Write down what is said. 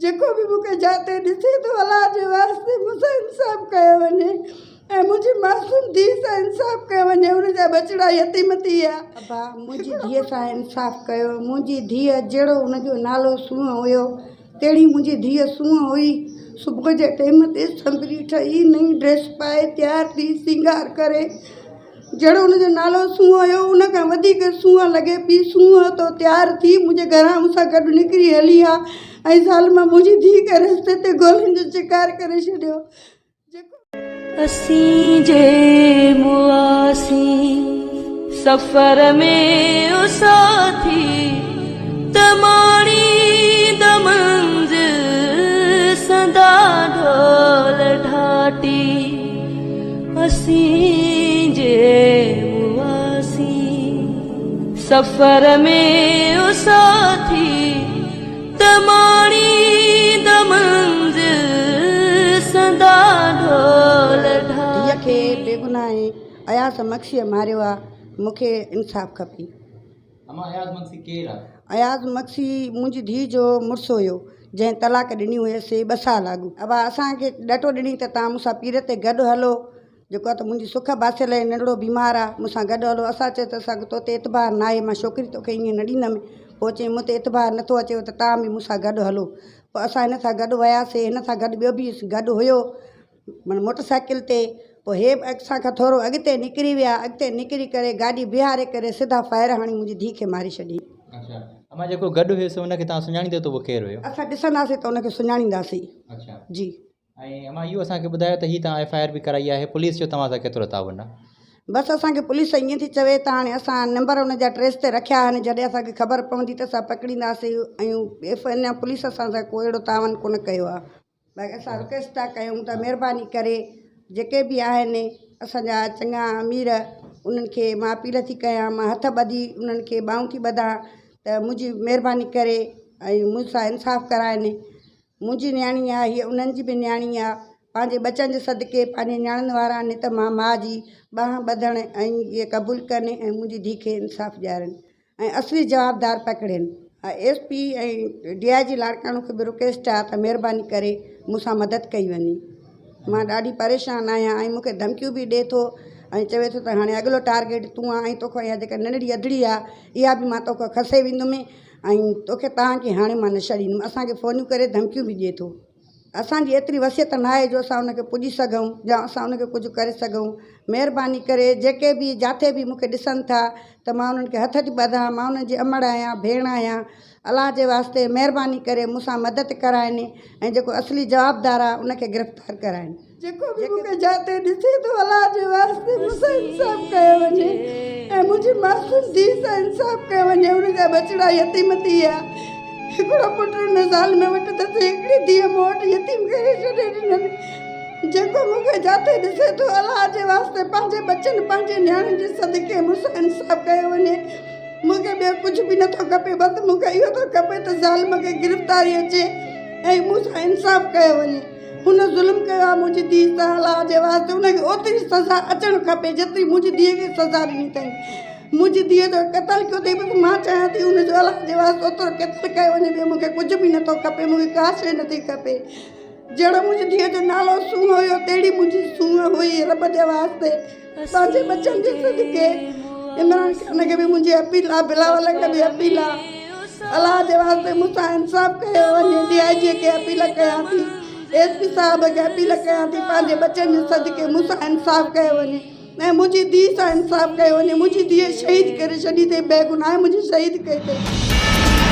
जेको भी मूंखे जाते ॾिसे थो अलाह जे वास्ते मूंसां इंसाफ़ कयो वञे ऐं मुंहिंजी मासूम धीउ सां इंसाफ़ कयो वञे। उनजा बचड़ा यतीम थी विया। अबा मुंहिंजी धीअ सां इंसाफ़ कयो। मुंहिंजी धीअ जहिड़ो उनजो नालो सूंहं हुयो तहिड़ी मुंहिंजी धीअ सूंहं हुई। सुबुह जे टाइम ते संभरी ठही नई ड्रेस पाए तयारु थी सिंगार करे जहिड़ो उनजो नालो सूंहं हुयो उन खां वधीक सूंहं लॻे पई। सूंहं तो तयारु थी मुंहिंजे घरां मूंसां गॾु निकिरी हली आहे ऐं ज़ालिमा मुंहिंजी धीउ खे रस्ते ते गोलियुनि जो शिकार करे छॾियो। असीं जे मुआसी सफ़र में ओ साथी तमाणी दमंज सदा ढोल ढाटी। असीं जे मुआसी सफ़र में ओ साथी तमाणी दमंज सदा ढोल ढाटी। खे बेगुनाह अयाज़ मक्सीअ मारियो आहे। मूंखे इंसाफ़ खपे। अयाज़ मक्सी केरु आहे? अयाज़ मक्सी मुंहिंजी धीउ जो मुड़ुसु हुयो जंहिं तलाक ॾिनी हुयसि 2 साल अॻु। अब असांखे ॾटो ॾिनी त तव्हां मूंसां पीर ते गॾु हलो। जेको आहे त मुंहिंजी सुख बासियल नंढड़ो बीमार आहे मूंसां गॾु हलो। असां चयो त असांखे तो ते एतबार न आहे मां छोकिरी तोखे ईअं न ॾींदमि। पोइ चई मूं ते एतबार नथो अचेव त तव्हां बि मूंसां गॾु हलो। पोइ असां हिन सां गॾु वियासीं। हिन सां गॾु ॿियो बि गॾु हुयो मोटरसाइकिल ते। पोइ हे असांखां थोरो अॻिते निकिरी विया। अॻिते निकिरी करे गाॾी बीहारे करे सिधा फायर हणी मुंहिंजी धीउ खे मारे छॾी। अच्छा अमा जेको गॾु हुयुसि उनखे तव्हां सुञाणींदो त उहो केरु हुयो? असां ॾिसंदासीं त उनखे सुञाणींदासीं। अच्छा जी। ऐं अमा इहो असांखे ॿुधायो त हीअ तव्हां FIR बि कराई आहे। पुलिस जो तव्हां सां केतिरो ताउन आहे? बसि असांखे पुलिस ईअं थी चवे त हाणे असां नंबर उनजा ट्रेस ते रखिया आहिनि। जॾहिं असांखे ख़बर पवंदी त असां पकड़ींदासीं। ऐं अञा पुलिस असां सां को अहिड़ो तावन कोन कयो आहे। बाक़ी असां रिक्वेस्ट था कयूं त महिरबानी करे जेके बि आहिनि असांजा चङा अमीर उन्हनि खे मां अपील थी कयां। मां हथ ॿधी उन्हनि खे ॿाहूं थी ॿधां त मुंहिंजी महिरबानी करे ऐं मूंसां इंसाफ़ कराइनि। मुंहिंजी न्याणी आहे हीअ उन्हनि जी बि न्याणी आहे। पंहिंजे बचनि जे सदके पंहिंजे न्याणियुनि वारा आहिनि त मां माउ जी ॿाह ॿधण ऐं इहे क़बूलु कनि ऐं मुंहिंजी धीउ खे इंसाफ़ ॾियारनि ऐं असली जवाबदार पकड़नि। SP ऐं DIG लाड़काणो खे बि रिक्वेस्ट आहे त महिरबानी करे मूंसां मदद कई वञे। मां ॾाढी परेशान आहियां ऐं मूंखे धमकियूं बि ॾिए थो ऐं चवे थो त हाणे अॻिलो टारगेट तूं आहे ऐं तोखां इहा जेका नंढड़ी अधड़ी आहे इहा बि मां तोखां खसे वेंदुमि ऐं तोखे तव्हांखे हाणे मां न छॾींदुमि। असांखे फ़ोनियूं करे धमकियूं बि ॾिए थो। असांजी एतिरी वसियत न आहे जो असां उनखे पुॼी सघूं या असां उनखे कुझु करे सघूं। महिरबानी करे जेके बि जिथे बि मूंखे ॾिसनि था त मां उन्हनि खे हथ थी ॿधां। मां उन्हनि जी अमड़ आहियां भेण आहियां। अलाह जे वास्ते महिरबानी करे मूंसां मदद कराइनि ऐं जेको असली जवाबदार आहे उनखे गिरफ़्तार कराइनि। जेको बि मूंखे जाते ॾिसे थो अलाह जे वास्ते मूंसां इंसाफ़ कयो वञे ऐं मुंहिंजी मासूम धीउ सां इंसाफ़ कयो वञे। उनजा बचड़ा यतीम थी विया। हिकिड़ो पुटु हुन ज़ाल में वटि त हिकिड़ी धीअ मूं वटि यतीम करे छॾे ॾिननि। जेको मूंखे जाते ॾिसे थो अलाह जे वास्ते पंहिंजे बचनि पंहिंजे न्याणियुनि जे सदके मूंसां इंसाफ़ कयो वञे। मूंखे ॿियो कुझु बि नथो खपे। बसि मूंखे इहो थो खपे त ज़ालिम खे गिरफ़्तारी अचे ऐं मूंसां इंसाफ़ कयो वञे। हुन ज़ुल्म कयो आहे मुंहिंजी धीउ सां। अलाह जे वास्ते हुनखे ओतिरी सज़ा अचणु खपे जेतिरी मुंहिंजी धीअ खे सज़ा ॾिनी अथई। मुंहिंजी धीअ जो क़तलु कयो अथई। बसि मां चाहियां थी हुनजो अलाह जे वास्ते ओतिरो क़तलु कयो वञे। ॿियो मूंखे कुझु बि नथो खपे। मूंखे का शइ नथी खपे। जहिड़ो मुंहिंजी धीअ जो नालो सूंहं हुयो तहिड़ी मुंहिंजी सूंहं हुई। रब जे वास्ते पंहिंजे बचनि जे सदके इमरान खान खे बि मुंहिंजी अपील आहे। बिलावल खे बि अपील आहे। अलाह जे वास्ते मूंसां इंसाफ़ कयो वञे। DIG खे अपील कयां थी। SP साहिब खे अपील कयां थी पंहिंजे बचनि जे सदके मूंसां इंसाफ़ कयो वञे ऐं मुंहिंजी धीउ सां इंसाफ़ कयो वञे। मुंहिंजी धीअ शहीद करे छॾी अथई। बेगुनाह मुंहिंजी शहीद कई अथई।